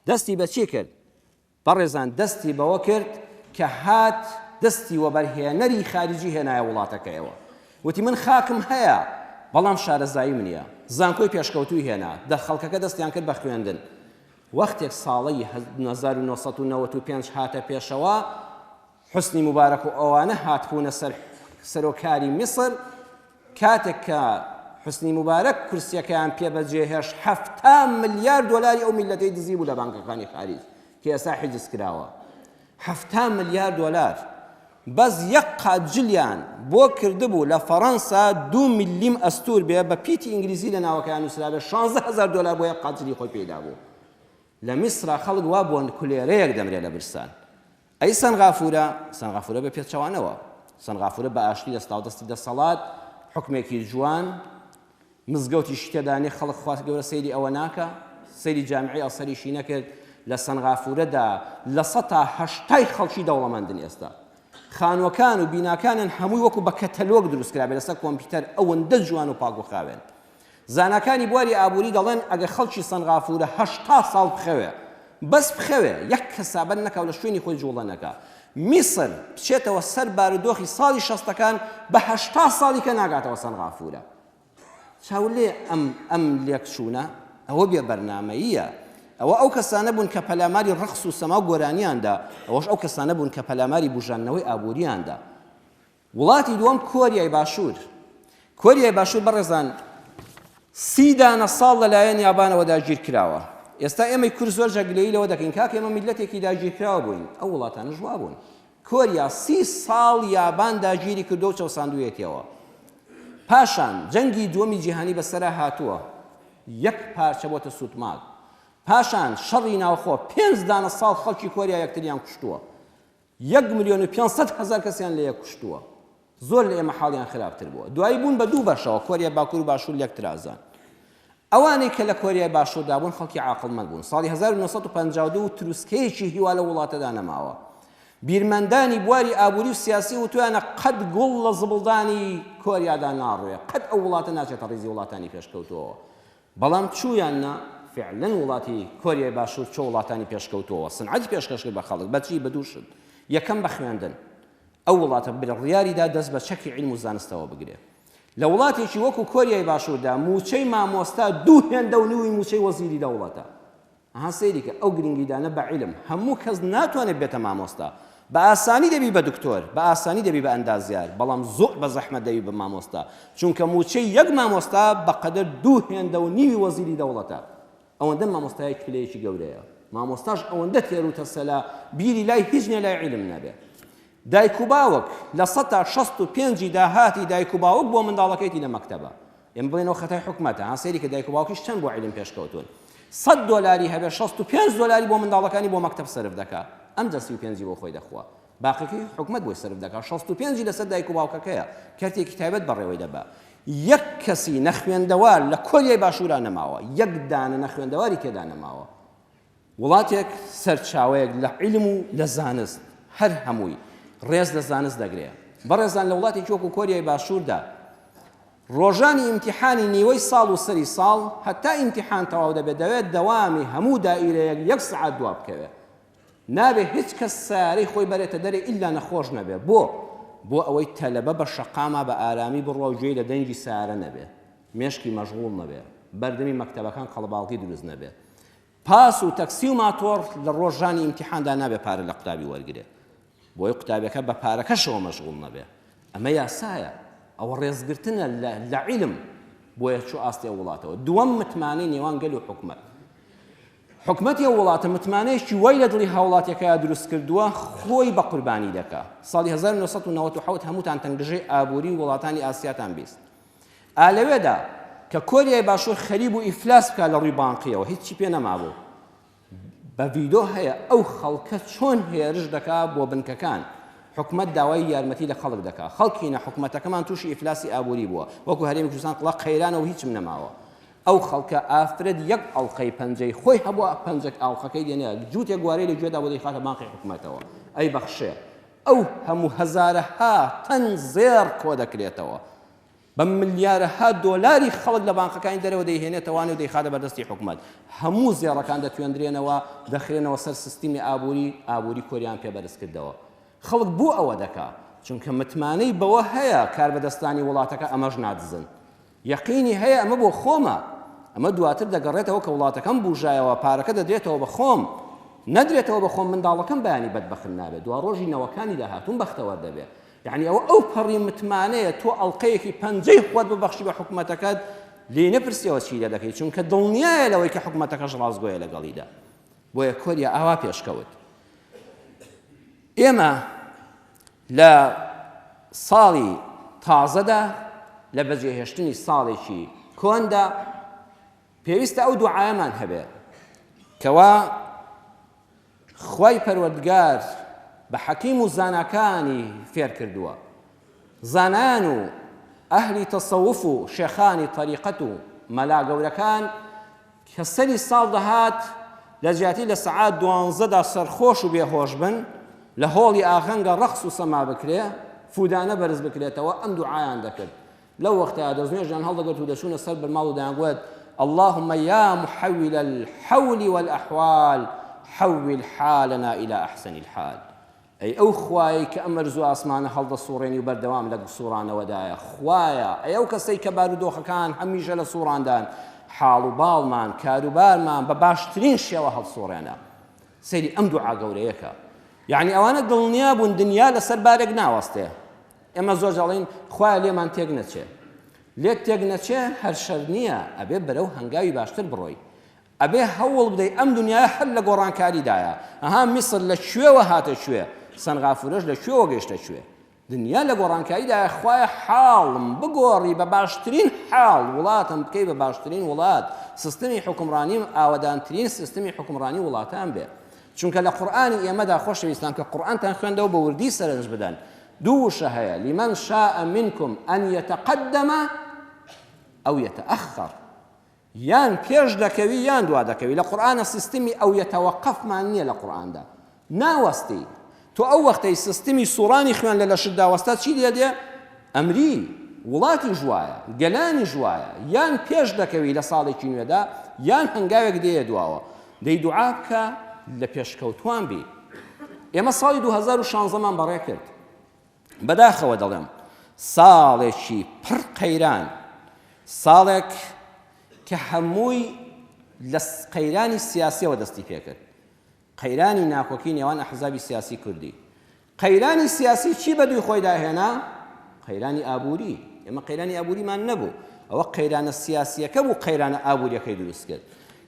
دەستی بە چی کرد بەڕێزان دەستی بەوە کرد کە هات دەستی وەبەرهێنەری خارجی هێنایە وڵاتەکەیەوە وتی من خاکم هەیە بەڵام شارەزایی منیە زانکۆی پێشکەوتوی هێنا دە خەڵکەکە دەستیان کرد بە خوێندن وەختێک ساڵی 1995 هاتە پێشەوە حوسنی موبارەک و ئەوانە هاتبوونە سەرۆکاری میسر کاتێک کە حوسنی موبارەک کورسیەکەیان پێبەجێهێش 7 ملیار دۆلاری ئەو میلەتەی دزی بوو لە بانکەکانی خارج کە ئێستا حیجز کراوە 7 ملیار دۆلار بەس یەک قات جلیان بۆ کردبوو لە فەڕەنسا 2 ملیم ئەستور بێ بە پیتی ئینگلیزی لە ناوەکەیان نووسرابێ 16,000 دۆلار بۆ یەک قات جلی خۆی پێدا بوو لە میسرا خەڵک وا بۆن کولێرەیەک دەمرێ لە برسان ئەی سەنغافورە بە پێچەوانەوە سەنغافورە بە ئاشتی دەستا و دەستی دەسەڵات حکمێکی جوان مزگەوتیشی تێدانێ خەڵک خواست گەورە سەیری ئەوە ناکە سەیری جامعی ئەسەریشی نەکرد لە سەنغافورەدا لە 180 خەڵکی دەوڵەمەندن ئێستا خانوەکان و بیناکانن هەمووی وەکو بە کەتەلۆگ دروستکرابێت لەسەر کۆمپیوتەر ئەوەندە جوان و پاک و خاوێن زاناکانی بواری ئابووری دەڵێن ئەگە خەڵکی سەنغافورە 80 ساڵ بخەوێ بەس بخەوێ یەک کەسابەت نەکاو لە شوێنی خۆی جوڵە نەکا میسر بچێتەوە سەر بارودۆخی ساڵی 60ەکان بە 80 ساڵی کە ناگاتەوە سەنغافورە چاولێ ئەم لێکچوونە ئەوە بێ بەرنامەییە ئەوە ئەو کەسانە بوون کە پەلاماری ڕەقس و سەما و گۆرانیاندا ئەوەش ئەو کەسانە بوون کە پەلاماری بوژانەوەی ئابووریاندا وڵاتی دووەم کۆریای باشوور بەڕێزان 30 دانە ساڵ لەلایەن یابانەوە داگیر کراوە ئێستا ئێمەی کورد زۆر جەگلەیی لەوە دەکەین کاکە ئێمە میلەتێکی داگیرکراوە بووین ئەو وڵاتانە ژوا بوون کۆریا 30 ساڵ یابان داگیری کردو و چەوساندوویەتەوە پاشان جەنگی دووەمی جیهانی بەسەرا هاتووە یەک پارچە بۆتە سوتماک پاشان شەڕی ناوخۆ 5 دانە ساڵ خەڵکی کۆریا یەکتریان کوشتووە 1,500,000 کەسیان لێ کوشتووە زۆر لە ئێمە حاڵیان خراپتر بووە دوایی بوون بە دوو بەشەوە کۆریا باکوور و باشوور یەکترازان ئەوانەی کە لە کۆریای باشووردا بوون خەڵکی عاقڵمەند بوون ساڵی 1952 تروسکەیەکی هیوا لە وڵاتەدا نەماوە بیرمەندانی بواری ئابووری و سیاسی وتوانە قەت گوڵ لە زبڵدانی کۆریادا ناڕوێ قەت ئەو وڵاتە ناچێتە ڕیزی وڵاتانی پێشکەوتەوە بەڵام چوویاننا فعلا وڵاتی کۆریای باشوور چۆ وڵاتانی پێشکەوتەوە سنعەتی پێشکەش کرد بە خەڵک بەچی بە دوو شت یەکەم بە خوێندن ئەو وڵاتە بڕیاریدا دەست بە چەکی عیلم و زانستەوە بگرێ لە وڵاتێکی وەکو کۆریای باشووردا موچەی مامۆستا 2 هێندە و نووی موچەی وەزیری دەوڵەتە ئەها سەیری کە ئەو گرنگیدانە بە عیلم هەموو کەس ناتوانێت بێتە مامۆستا بە ئاسانی دەبی بە دکتۆر بە ئاسانی دەبی بە ئەندازیار بەڵام زۆر بە زەحمەت دەبی بە مامۆستا چونکە موچەی یەک مامۆستا بەقەدەر 2 هێندە و نیوی وەزیری دەوڵەتە ئەوەندە مامۆستایەک پلەیەکی گەورەیە مامۆستاش ئەوەندە تێروتە سەلا بیری لای هیچ نێ لای عیلم نەبێ دایک و باوک لە 165 داهاتی دایک و باوک بۆ منداڵەکەیتی لە مەکتەبە ئێمە بڵێنەوە خەتای حکومەتە ها سەیری کە دایک و باوکیش چەند بۆ عیلم پێشکەوتون 100 دۆلاری هەبێ 65 دۆلاری بۆ منداڵەکانی بۆ مەکتەب سەرف دەکا ئەم 35 بۆ خۆی دەخوا باقیەکەی حکومەت بۆی سەرف دەکا 65 لەسەر دایک و باوکەکەیە کارتێکی تایبەت بەڕێوەی دەبا یەک کەسی نەخوێندەوار لە کۆریای باشوورا نەماوە یەک دانە نەخوێندەواری تێدا نەماوە وڵاتێک سەرچاوەیەک لە عیلم و لە زانست هەر هەمووی ڕێز لە زانست دەگرێت بەڕێزان لە وڵاتێکی وەکو کۆریای باشووردا ڕۆژانی ئیمتیحانی نیوەی ساڵ و سەری ساڵ هەتا ئیمتیحان تەواو دەبێت دەوێت دەوامی هەموو دائیرەیەک 1 سەعات دوا بکەوێت نابێت هیچ کەس سارەی خۆی بەرێتە دەرێ ئیلا نەخۆش نەبێت بۆ ئەوەی تەلەبە بە شەقامە بە ئارامی بڕوا و گوێی لە دەنگی سارە نەبێت مێشکی مەشغوڵ نەبێت بەردەمی مەکتەبەکان قەڵەباڵغی دروست نەبێت پاس و تەکسی و ماتۆر لە ڕۆژانی ئیمتیحاندا نابێت پارە لە قوتابی وەرگرێت بۆی قوتابەکە بە پارەکەشەوە مەشغوڵ نەبێت ئەمە یاسایە ئەوە ڕێزگرتنە لە عیلم بۆیە چوو ئاستی وڵاتەوە دووەم متمانەی نێوان گەل و حکومەتی وڵاتە متمانەیەکی وای لە دڵی هاوڵاتیەکەیە دروست کردووە خۆی بە قوربانی دەکا ساڵی 1997 هەمووتان تەنگژەی ئابووری وڵاتانی ئاسیاتان بیست ئالەوێدا کە کۆریای باشوور خەریب و ئیفلاس بکات لە ڕووی بانقیەوە هیچی پێ نەمابوو بە ڤیدۆ هەیە ئەو خەڵکە چۆن هێرش دەکات بۆ بنکەکان حکومەت داوای یارمەتی لە خەڵک دەکات خەڵکی حکومەتەکەمان تووشی ئیفلاسی ئابووری بووە وەکو هەرێمی کوردستان قڵە قەیرانەوە هیچم نەماوە ئەو خەڵکە ئافرەت یەک ئەڵقەی پەنجەی خۆی هەبووە پەنجەک ئاڵقەکەی دێنێ جووتێک گوارەی لە گوێدا بۆ دەیخاتە بانقی حکومەتەوە ئەی بەخشێ ئەو هەموو هەزارەها تەن زێر کۆ دەکرێتەوە بە ملیارەها دۆلاری خەڵک لە بانقەکانی دەرەوە دەیهێنێتەوەوانێ و دەیخاتە بەدەستی حکومەت هەموو زێڕەکان دەتوێندرێنەوە دەخرێنەوە سەر سیستمی ئابووری کۆریان پێبەرز کردەوە خەڵک بوو ئەوە دەکا چونکە متمانەی بەوە هەیە کاربەدەستانی وڵاتەکە ئەمەش نادزن یەقینی هەیە ئەمە بۆ خۆمە ئەمە دواتر دەگەڕێتەوە کە وڵاتەکەم بوژایەوە پارەکە دەدرێتەوە بە خۆم نەدرێتەوە بە خۆم منداڵەکەم بەیانی بەدبەخت نابێت دوا ڕۆژی نەوەکانی داهاتوون بەختەوەر دەبێت یعنی ئەو پەڕی متمانەیە تۆ ئەڵلقەیەکی پەنجەی خۆت ببەخشی بە حکومەتەکەت لێ نەپرسیەوە چی لێ دەکەیت چونکە دڵنیایە لەوەی کە حکومەتەکەش ڕازگۆیە لەگەڵیدا بۆیە کۆریا ئاوا پێشکەوت ئێمە لە ساڵی تازەدا لە بەجێهێشتنی ساڵێکی کۆندا پێویستە ئەو دوعایەمان هەبێت کەوا خوای پەروەردگار بە حەکیم و زاناکانی فێر کردووە زانان و ئەهلی تەسەوف و شێخانی تەریقەت و مەلا گەورەکان کە سەری ساڵ دەهات لە جیاتی لە سەعات 12دا سەرخۆش و بێهۆش بن لە هۆڵی ئاهەنگە ڕەقس و سەما بکرێ فودانە بەرز بکرێتەوە ئەم دوعایان دەکرد لەو وەختەیە دەستنوێژیان هەڵدەگرت و دەچوونە سەر بەرماڵ و دەیانگوت اللهم يا محول الحول والأحوال حول حالنا إلى أحسن الحال أي أو خواي كأمر زو أسمان هل صورين وبردوام لك صوران ودايا خوايا أي أو كسي كبار دوخ كان هميشة لصوران دان حال بالمان كاروبار مان بباشترين شيء وهل صورنا سيدي أم دعاء قوريك يعني أوانا دلنيا بون دنيا لسر بارك ناوسته ئێمە زۆر جاڵین خوا لێمان تێک نەچێ لێت تێک نەچێ هەر شەر نییە ئەبێ بەرەو هەنگاوی باشتر بڕۆی ئەبێ هەوڵ بدەی ئەم دنیای هەر لە گۆڕانکاریدایە ئەها میسر لە کوێوە هاتە کوێ سەنغافورەش لە کوێوە گەیشتە کوێ دنیا لە گۆڕانکاریدایە خوایە حاڵم بگۆڕی بە باشترین حاڵ وڵاتم بکەی بە باشترین وڵات سیستەمی حکومڕانیم ئاوەدانترین سیستەمی حکومڕانی وڵاتان بێ چونکە لە قورئانی ئێمەدا خۆشەویستان کە قورئانتان خوێندەوە بە وردی سەرنج بدەن دووشە هەیە لمن شاء منكم أن يتقدم أو يتأخر یان پێش دەکەوی یان دوا دەکەوی لە قورئانە سیستمی ئەو یەتەوەقەفمان نییە لە قورئاندا ناوەستی تۆ ئەو وەختەی سیستمی سوڕانی خوێن لە لەشتدا وەستا چی لێ دێ ئەمری وڵاتی ژوایە گەلانی ژوایە یان پێش دەکەوی لە ساڵێکی نوێدا یان هەنگاوێک دێ دواوە دەی دوعا بکە لە پێشکەوتوان بی ئێمە ساڵی 2016مان بەڕێ کرد بەداخەوە دەڵێم ساڵێکی پڕ قەیران ساڵێک کە هەمووی لە قەیرانی سیاسیەوە دەستی پێکرد قەیرانی ناکۆکی نێوان ئەحزابی سیاسی کوردی قەیرانی سیاسی چی بەدوی خۆی داهێنا قەیرانی ئابووری ئێمە قەیرانی ئابووریمان نەبوو ئەوە قەیرانە سیاسیەکە بوو قەیرانە ئابووریەکەی دروست کرد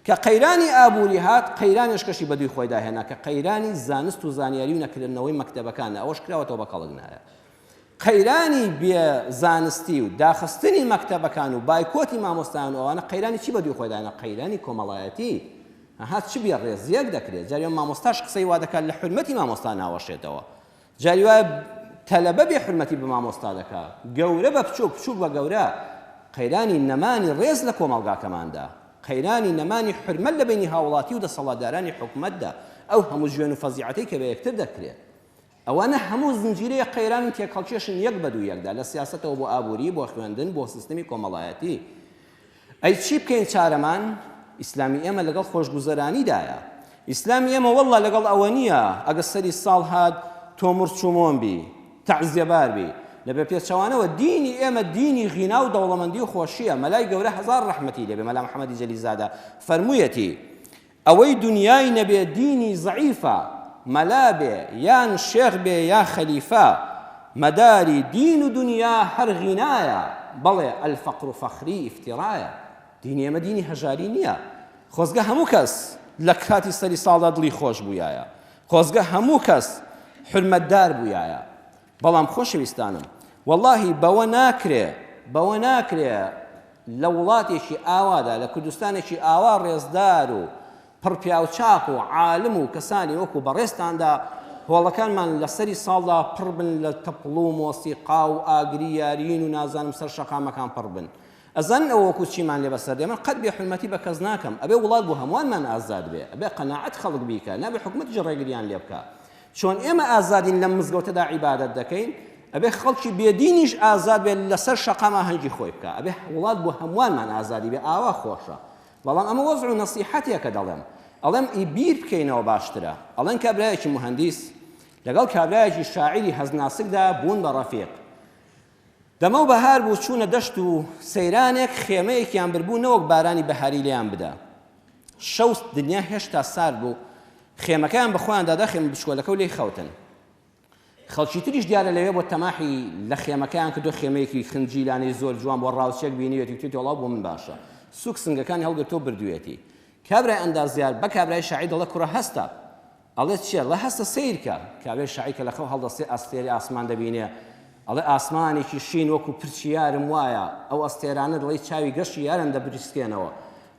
کە قەیرانی ئابووری هات قەیرانش کەشی بەدوی خۆی داهێنا کە قەیرانی زانست و زانیاری و نەکردنەوەی مەکتەبەکانە ئەوەش کراوەتەوە بە قەڵگنایە قەیرانی بێ زانستی و داخستنی مەکتەبەکان و بایکۆتی مامۆستایان و ئەوانە قەیرانی چی بەدوی خۆی داهێنا قەیرانی کۆمەڵایەتی هات چ بێ ڕێزیەک دەکرێت جاری مامۆستاش قسەی وا دەکات لە حرمەتی مامۆستا ناوەشێتەوە جاری وایە تەلەبە بێ حرمەتی بە مامۆستا دەکات گەورە بە بچووک بچووک بە گەورە قەیرانی نەمانی ڕێز لە کۆمەڵگاکەماندا قەیرانی نەمانی حرمەت لە بینی هاوڵاتی و دەسەڵاتدارانی حکومەتدا ئەو هەموو ژوێن و فەزیعەتەی کە بە یەکتر دەکرێت ئەوانە هەموو زنجیرەیە قەیران تێکەڵکێشن یەک بەدوو یەکدا لە سیاسەتەوە بۆ ئابووری بۆ خوێندن بۆ سیستەمی کۆمەڵایەتی ئەی چی بکەین چارەمان ئیسلامی ئێمە لەگەڵ خۆشگوزەرانیدایە ئیسلامی ئێمە وەڵڵا لەگەڵ ئەوە نییە ئەگە سەری ساڵ هات تۆ مرچومۆن بی تەعزیەبار بی لەبێ پێچەوانەوە دینی ئێمە دینی غینا و دەوڵەمەندی و خۆشیە مەلای گەورە هەزار ڕەحمەتی لێبێ مەلا محەممەدی جەلیزادە فەرموویەتی ئەوەی دنیای نەبێ دینی زەعیفە مەلا بێ یان شێخ بێ یا خەلیفە مەداری دین و دنیا هەر غینایە بەڵێ ئەلفەقر و فەخری ئیفتیڕایە دینی ئێمە دینی هەژاری نییە خۆزگە هەموو کەس لە کاتی سەری ساڵدا دڵی خۆش بوویایە خۆزگە هەموو کەس حرمەتدار بوویایە بەڵام خۆشەویستانم وەڵڵاهی بەوە ناکرێ لە وڵاتێکی ئاوادا لە کوردستانێکی ئاوا ڕێزدار و پڕپیاوچاک و عالم و کەسانی وەکو بەڕێستاندا هۆڵەکانمان لە سەری ساڵدا پڕ بن لە تەپڵ و مۆسیقا و ئاگری یارین و نازانم سەر شەقامەکان پڕ بن ئەزان ئەوە وەکو چیمان لێ بەسەر دێ من قەت بێ حرمەتی بە کەس ناکەم ئەبێ وڵات بۆ هەمووانمان ئازاد بێ ئەبێ قەناعەت خەڵک بیکە نابێ حکومەتیش ڕێگریان لێ بکە چۆن ئێمە ئازادین لەم مزگەوتەدا عیبادەت دەکەین ئەبێ خەڵکی بێدینیش ئازاد بێت لەسەر شەقامە هەنگی خۆی بکە ئەبێ وڵات بۆ هەمووانمان ئازادی بێ ئاوا خۆشە بەڵام ئەمە وەزع و نەسیحەتێکە دەڵێم ئەڵێم ئیبیر بکەینەوە باشترە ئەڵێن کابرایەکی مهندیس لەگەڵ کابرایەکی شاعیری هەزناسکدا بوون بە ڕەفیق دەمە و بەهار بوو چوونە دەشت و سەیرانێک خێمەیەکیان بردبوو نەوەک بارانی بەهاری لێیان بدە شەو دنیا هێشتا سارد بوو خێمەکەیان بەخۆیان دادا خێمە بچکۆلەکە و لێی خەوتن خەڵکی تریش دیارە لەوێ بۆ تەماحی لە خێمەکەیان کردو خێمەیەکی خنجیلانەی زۆر جوان بۆ ڕاوچێک بینیوێتی توێتی وڵاو بۆ من باشە سوک سنگەکانی هەڵگرتۆ بردوێتی کابرای ئەندازیار بە کابرای شاعیر دەڵێ کوڕە هەستە ئەڵێ چییە لە هەستە سیرکە کابرای شاعیر کە لە خەو هەڵدەستێ ئەستێری ئاسمان دەبینێ ئەڵێ ئاسمانێکی شین وەکو پرچی یارم وایە ئەو ئەستێرانە دڵی چاوی گەشتی یارن دەبریسکێنەوە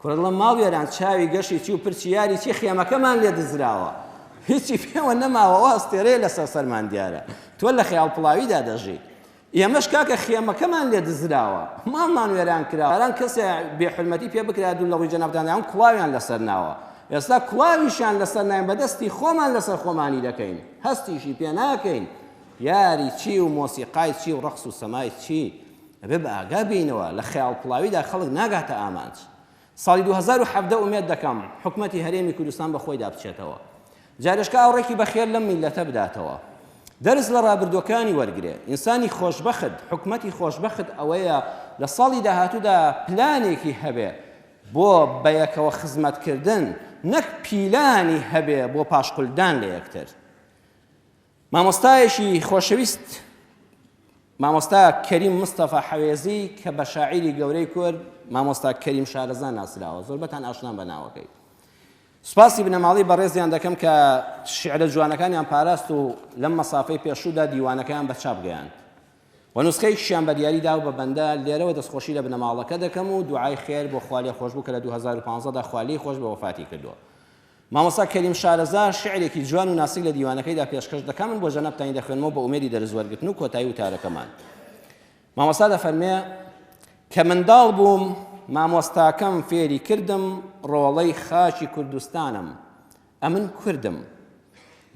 کوڕە دڵە ماڵ یاران چاوی گەشتی چی و پرچی یاری چی خێمەکەمان لێ دزراوە هیچی پێوە نەماوە ئەستێرەیە لەسەر سەرمان دیارە تۆ لە خەیاڵ پڵاویدا دەژی ئێمەش کاکە خێمەکەمان لێ دزراوە مامان وێران کرا هەران کەسێ بێحرمەتی پێ بکرا دوو لە ڕووی جەنابدانیان کوڵاویان لەسەر ناوە ئێستا کوڵاویشیان لەسەر ناین بەدەستی خۆمان لەسەر خۆمانی دەکەین هەستیشی پێ ناکەین یاری چی و مۆسیقای چی و ڕەقس و سەمای چی ئەبێ بە ئاگا بینەوە لە خەیاڵ پڵاویدا خەڵک ناگاتە ئامانج ساڵی 2017 ئومێد دەکەم حکومەتی هەرێمی کوردستان بەخۆیدا بچێتەوە جارشکە ئاوڕێکی بەخێر لەم میلەتە بداتەوە دەرس لە ڕابردوەکانی وەرگێ ئینسانی خۆشبەخت حکومەتی خۆشبەخت ئەوەیە لە ساڵی داهاتوودا پلانێکی هەبێ بۆ بەیەکەوە خزمەتکردن نەک پیلانی هەبێ بۆ پاشقولدان لە یەکتر مامۆستایەکی خۆشەویست مامۆستا کەریم مستەفا حەوێزی کە بە شاعیری گەورەی کورد مامۆستا کەریم شارەزان ناسراوە زۆربەتان ئاشنان بە ناوەکەی سوپاسی بنەماڵی بەڕێزیان دەکەم کە شیعرە جوانەکانیان پاراست و لەم مەسافەی پێشوودا دیوانەکەیان بە چاپ گەیاند و نوسخەیەکیشیان بە دیاریدا و بە بەندە لێرەوە دەستخۆشی لە بنەماڵەکە دەکەم و دوعای خێر بۆ خوا لێ خۆشبوو کە لە 2015دا خوا لێی خۆش بە وەفاتی کردووە مامۆستا کەریم شارەزا شعرێکی جوان و ناسک لە دیوانەکەیدا پێشکەش دەکەم من بۆ جەنابتانی دەخوێنمەوە بە ئومێدی دەرزوەرگرتن و کۆتایی وتارەکەمان مامۆستا دەفەرمێ کە منداڵ بووم مامۆستاکەم فێری کردم ڕۆڵەی خاچی کوردستانم ئەمن کوردم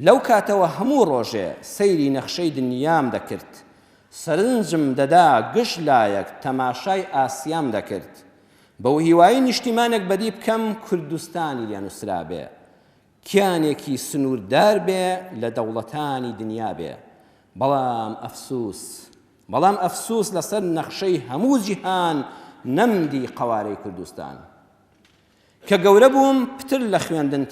لەو کاتەوە هەموو ڕۆژێ سەیری نەخشەی دنیام دەکرد سەرنجم دەدا گشت لایەک تەماشای ئاسیام دەکرد بەو هیوایی نیشتیمانێک بەدی بکەم کوردستانی لێ نووسرا بێ کیانێکی سنووردار بێ لە دەوڵەتانی دنیا بێ بەڵام ئەفسوس لەسەر نەخشەی هەموو جیهان نەمدی قەوارەی کوردستان کە گەورە بووم پتر لە خوێندن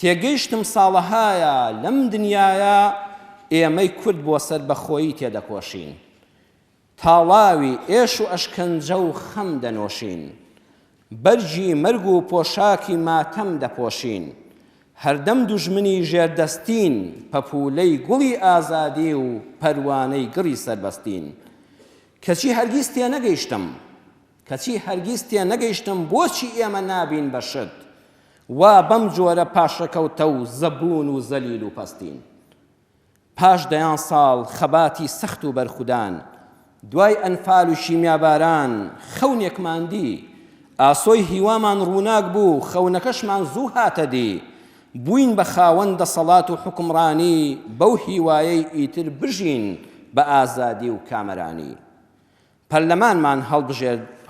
تێگەیشتم ساڵەهایە لەم دنیایە ئێمەی کورد بۆ سەر بەخۆیی تێدەکۆشین تاڵاوی ئێش و ئەشکەنجە و خەم دەنۆشین بەرجی مەرگ و پۆشاکی ماتەم دەپۆشین هەردەم دوژمنی ژێردەستین پەپولەی گوڵی ئازادی و پەروانەی گڕی سەربەستین کەچی هەرگیز تێ نەگەیشتم بۆچی ئێمە نابین بەشت وا بەم جۆرە پاشەکەوتە و زەبوون و زەلیل و پەستین پاش دەیان ساڵ خەباتی سەخت و بەرخودان دوای ئەنفال و شیمیاباران خەونێکمان دی ئاسۆی هیوامان ڕووناک بوو خەونەکەشمان زوو هاتە دی بووین بە خاوەن دەسەڵات و حکمڕانی بەو هیوایەی ئیتر بژین بە ئازادی و کامەرانی پەرلەمانمان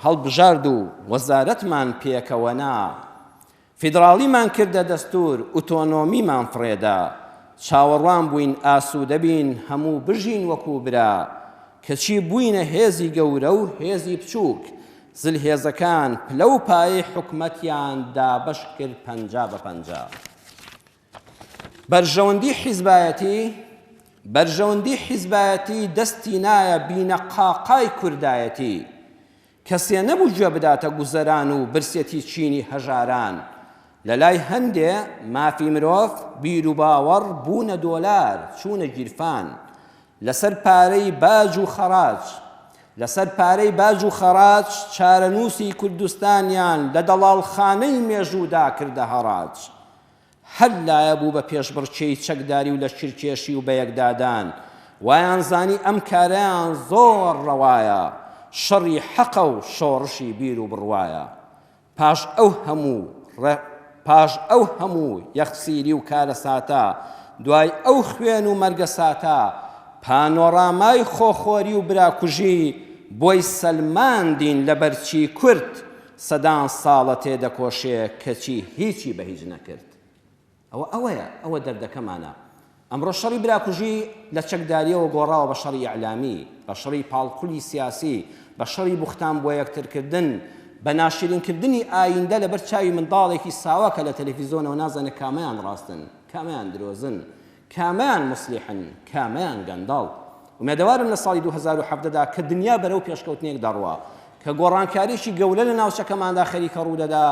هەڵبژارد و وەزارەتمان پێکەوەنا فیدراڵیمان کردە دەستور ئۆتۆنۆمیمان فڕێدا چاوەڕوان بووین ئاسوودە بین هەموو بژین وەکو برا کەچی بووینە هێزی گەورە و هێزی بچووک زلهێزەکان پلە و پایەی حکومەتیان دابەش کرد 50-50 بەرژەوەندی حیزبایەتی دەستی نایە بینە قاقای کوردایەتی کەسێ نەبوو گوێ بداتە گوزەران و برسێتی چینی هەژاران لە لای هەندێ مافی مرۆڤ بیر و باوەڕ بوونە دۆلار چوونە گیرفان لەسەر پارەی باج و خەراج چارەنووسی کوردستانیان لە دەڵاڵخانەی مێژوودا کردە هەڕاج هەر لایە بوو بە پێشبڕکێی چەکداری و لە شیرکێشی و بەیەکدادان وایان زانی ئەم کارەیان زۆر ڕەوایە شەڕی حەقە و شۆڕشی بیر و بڕوایە پاش ئەو هەموو یەخسیری و کارە ساتە دوای ئەو خوێن و مەرگە ساتە پانۆڕامای خۆخۆری و براکوژی بۆی سەلماندین لە بەرچی کورد سەدان ساڵە تێدەکۆشێ کەچی هیچی بە هیچ نەکرد ئەوە دەردەکەمانە ئەمڕۆ شەڕی براکوژی لە چەکداریەوە گۆڕاوە بە شەڕی ئیعلامی بە شەڕی پاڵقولی سیاسی بە شەڕی بوختان بۆ یەکترکردن بە ناشرینکردنی ئایندە لەبەر چاوی منداڵێکی ساواکە لە تەلەڤیزۆنەوە نازانێت کامیان ڕاستن کامیان درۆزن کامیان مسلیحن کامیان گەنداڵ ومێدەوارم لە ساڵی 2017دا کە دنیا بەرەو پێشکەوتنێک دەڕوە کە گۆڕانکاریشی گەورە لە ناوچەکەماندا خەریکە ڕوودەدا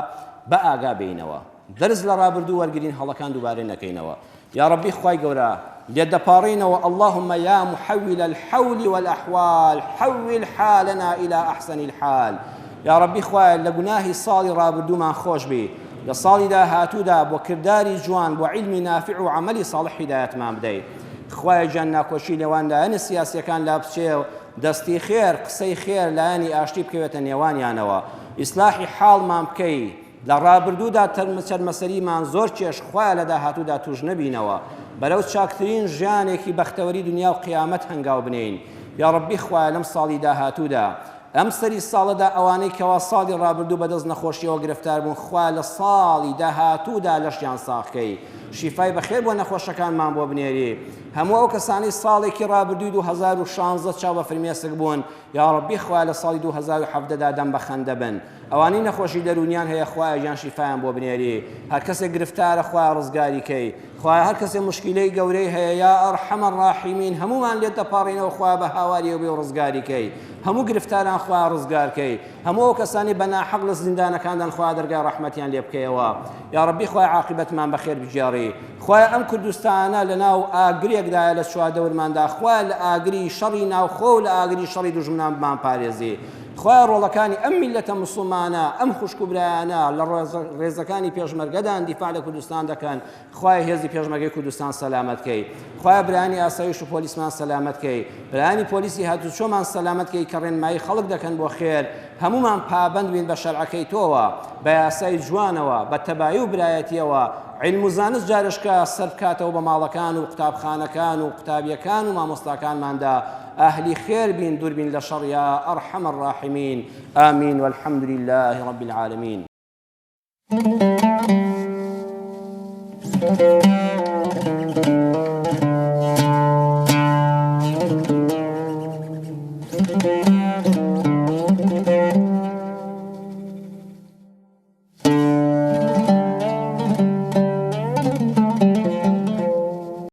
بە ئاگا بینەوە دەرز لە ڕابردوو وەرگرین هەڵەکان دووبارە نەکەینەوە یا ربی خوای گەورە لێت دەپاڕینەوە اللهم یا محول الحول والأحوال حول حالنا إلى أحسن الحال یا ربی خوای لە گوناهی ساڵی ڕابردوومان خۆش بی لە ساڵی داهاتوودا بۆ کردداری جوان بۆ عیلمی نافع و عملی ساڵح هیدایەتمان بدەیت. خوایە گیان ناکۆچی لەوانلایەنە سیاسیەکان لا بچێ و دەستی خێر قسەی خێر لایەنی ئاشتی بکەوێتە نێوانیانەوە. ئیسلاحی حاڵمان بکەی لە ڕابردوودا چەرمەسەریمان زۆر کێش خوایە لە داهاتوودا توش نەبینەوە بەرەو چاکترین ژیانێکی بەختەوەری دنیا و قیامەت هەنگاو بنین. یا ڕەبی خوایە لەم ساڵی داهاتوودا ئەم سەری ساڵەدا ئەوانەی کەوا ساڵی ڕابردوو بەدەست نەخۆشیەوە گرفتار بوون خوا لە ساڵی داهاتوودا لەشیان ساخکەی شیفای بەخێر بۆ نەخۆشەکانمان بۆ بنێری. هەموو ئەو کەسانی ساڵێکی ڕابردووی 2016 چاو بە فرمێسک بوون یا ڕەبی خوا لە ساڵی 2017دا دەم بە خەندە بن. ئەوانەی نەخۆشی دەرونیان هەیە خوایە گیان شیفایان بۆ بنێری. هەر کەسێک گرفتارە خوایە ڕزگاری کەی. خوایە هەر کەسێک مشکلەی گەورەی هەیە یا ئەرحەمە الراحیمین هەمومان لێت دەپاڕینەوە خوایە بە هاواریەوە بێ و ڕزگاری کەی. هەموو گرفتاران خوایە ڕزگارکەی. هەموو ئەو کەسانی بە ناحەق لە زیندانەکاندان خوایە دەرگای ڕەحمەتیان لێ بکەیەوە. یا ڕەبی خوایە عاقبەتمان بەخێر بگێڕی. خوایە ئەم کوردستانە لەناو ئاگرێکدایە لە چوادەورماندا خوایە لە ئاگری شەڕی ناوخۆ و لە ئاگری شەڕی دوژمنان بمان پارێزی. خوایە ڕۆڵەکانی ئەم میلەتە موسڵمانە ئەم خوشک و برایانە لە ڕێزەکانی پێشمەرگەدان دیفاع لە کوردستان دەکەن خوایە هێزی پێشمەرگەی کوردستان سەلامەتکەی. خوایە برایانی ئاسایش و پۆلیسمان سەلامەتکەی. برایانی پۆلیسی هاتوچۆمان سەلامەتکەی کە ڕێنمایی خەڵک دەکەن بۆ خێر. هەمومان پابەند بین بە شەرعەکەی تۆوە بە یاسای جوانەوە بە تەبایی و برایەتیەوە. علم و زانست جارشکە سەر بکاتەوە بە ماڵەکان و قوتابخانەکان و قوتابیەکان و مامۆستاکانماندا ئەهلی خێر بین دوور بین لە شەڕ یا ئەرحەمە الراحیمین. ئامین والحەمد لله رب العالمین.